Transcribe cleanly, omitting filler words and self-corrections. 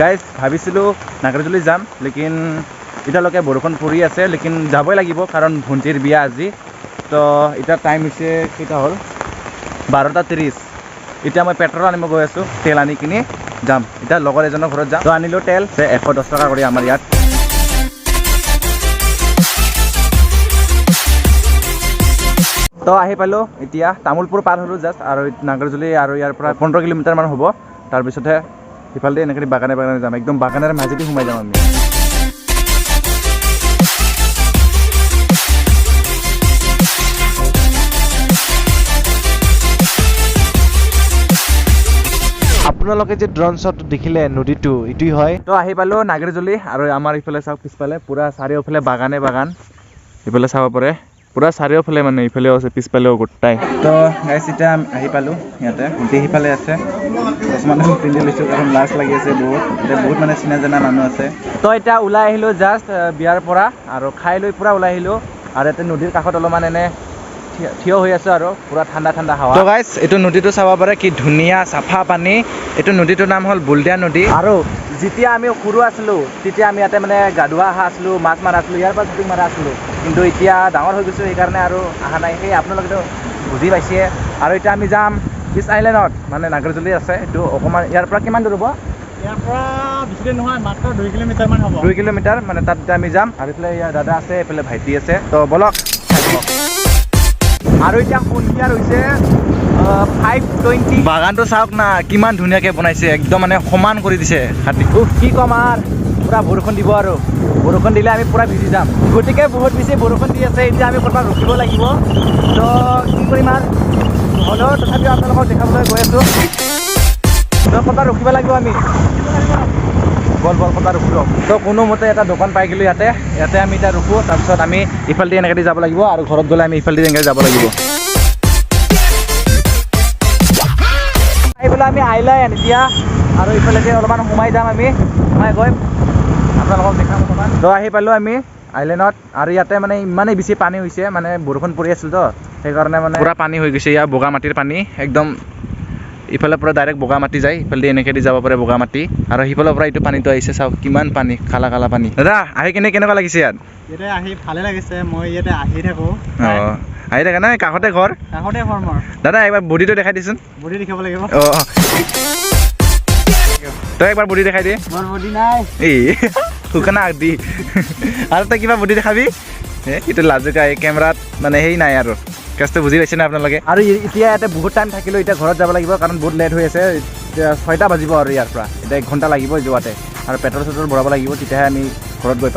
guys ভাবিছিলোঁ নাগাৰজুলি যাম লেকিন এতিয়ালৈকে বৰষুণ পৰি আছে লেকিন যাবই লাগিব কাৰণ ভণ্টিৰ বিয়া আজি তো এতিয়া টাইম হৈছে কেইটা হ'ল 12:30 এতিয়া মই পেট্ৰল আনিব গৈ আছোঁ তেল আনি কিনি যাম এতিয়া লগৰ এজনৰ ঘৰত যাম তো আনিলোঁ তেল 110 টকা কৰি আমাৰ ইয়াত তো আহি পালোঁ এতিয়া তামোলপুৰ পাৰ হ'লোঁ জাষ্ট আৰু নাগাৰজুলি আৰু ইয়াৰ পৰা 15 কিলোমিটাৰমান হ'ব তাৰপিছতহে সিফালে এনেকৈ বাগানে বাগানে যাম একদম বাগানেৰ মাজেদি সোমাই যাম আমি আপোনালোকে যে ড্ৰোন শ্বট দেখিলে নদীটো এইটোই হয় তো আহি পালোঁ নাগাৰজুলি আৰু আমাৰ ইফালে চাওক পিছফালে পুৰা চাৰিওফালে বাগানে বাগান ইফালে চাব পাৰে পুৰা চাৰিওফালে মানে ইফালেও আছে পিছফালেও গোটাই তো গাইছ এতিয়া আহি পালোঁ ইয়াতে ভণ্টি সিফালে আছে চশমা পিন্ধি লৈছোঁ কাৰণ লাজ লাগি আছে বহুত এতিয়া বহুত মানে চিনা জনা মানুহ আছে তো এতিয়া ওলাই আহিলোঁ জাষ্ট বিয়াৰ পৰা আৰু খাই লৈ পুৰা ওলাই আহিলোঁ আৰু ইয়াতে নদীৰ কাষত অলপমান এনে থিয় হৈ আছোঁ আৰু পুৰা ঠাণ্ডা ঠাণ্ডা হাৱা তো গাইছ এইটো নদীটো চাব পাৰে কি ধুনীয়া চাফা পানী এইটো নদীটোৰ নাম হ'ল বুলদিয়া নদী আৰু যেতিয়া আমি সৰু আছিলোঁ তেতিয়া আমি ইয়াতে মানে গা ধোৱা অহা আছিলোঁ মাছ মাৰা আছিলোঁ ইয়াৰ পৰা শ্বুটিং মাৰা আছিলোঁ কিন্তু এতিয়া ডাঙৰ হৈ গৈছোঁ সেইকাৰণে আৰু অহা নাই সেই আপোনালোকেতো বুজি পাইছে আৰু এতিয়া আমি যাম পিছ আইলেণ্ডত মানে নাগাৰজুলি আছে এইটো অকণমান ইয়াৰ পৰা কিমান দূৰ হ'ব ইয়াৰ পৰা বেছি দূৰ নহয় মাত্ৰ 2 কিলোমিটাৰমান হ'ব 2 কিলোমিটাৰ মানে তাত আমি যাম আৰু এইফালে ইয়াৰ দাদা আছে এইফালে ভাইটি আছে তো বলক আৰু এতিয়া সন্ধিয়া হৈছে 5:20 বাগানটো চাওক না কিমান ধুনীয়াকৈ বনাইছে একদম মানে সমান কৰি দিছে হাতী কি ক'ম আৰু পুৰা বৰষুণ দিব আৰু বৰষুণ দিলে আমি পুৰা ভিজি যাম গতিকে বহুত বেছি বৰষুণ দি আছে এতিয়া আমি ক'ৰবাত ৰখিব লাগিব তো কি কৰিম আৰু হ'লেও তথাপিও আপোনালোকক দেখাবলৈ গৈ আছোঁ তো ক'ৰবাত ৰখিব লাগিব আমি বল ক'ৰবাত ৰখোঁ তো কোনোমতে এটা দোকান পাই গ'লোঁ ইয়াতে আমি এতিয়া ৰখোঁ তাৰপিছত আমি ইফালেদি এনেকৈ যাব লাগিব আৰু ঘৰত গ'লে আমি ইফালেদি এনেকৈ যাব লাগিব এইফালে আমি আইলেণ্ড এতিয়া আৰু ইফালেদি অলপমান সোমাই যাম আমি সোমাই গৈ আপোনালোকক দেখাম অকণমান তো আহি পালোঁ আমি আইলেণ্ডত আৰু ইয়াতে মানে ইমানেই বেছি পানী হৈছে মানে বৰষুণ পৰি আছিল তো সেইকাৰণে মানে পুৰা পানী হৈ গৈছে ইয়াৰ বগা মাটিৰ পানী একদম ইফালে পৰা ডাইৰেক্ট বগা মাটি যায় ইফালে এনেকৈ দি যাব পাৰে বগা মাটি আৰু সিফালৰ পৰা এইটো পানীটো আহিছে চাওক কিমান পানী কালা কালা পানী দাদা আহি কিনে কেনেকুৱা লাগিছে ইয়াত ইয়াতে আহি ভালে লাগিছে মই ইয়াতে আহি থাকোঁ অঁ আহি থাকে নাই কাষতে ঘৰ মোৰ দাদা একবাৰ বডিটো দেখাই দিচোন বডি দেখাব লাগিব অঁ তই একবাৰ বডি দেখাই দিয়ে মোৰ বডি নাই এই শুকানা দি আৰু তই কিবা বডি দেখাবি এইটো লাজুকা এই কেমেৰাত মানে সেই নাই আৰু কেছটো বুজি পাইছে না আপোনালোকে আৰু এতিয়া ইয়াতে বহুত টাইম থাকিলোঁ এতিয়া ঘৰত যাব লাগিব কাৰণ বহুত লেট হৈ আছে এতিয়া 6টা বাজিব আৰু ইয়াৰ পৰা এতিয়া 1 ঘণ্টা লাগিব যোৱাতে আৰু পেট্ৰল চেট্ৰল ভৰাব লাগিব তেতিয়াহে আমি ঘৰত গৈ পাম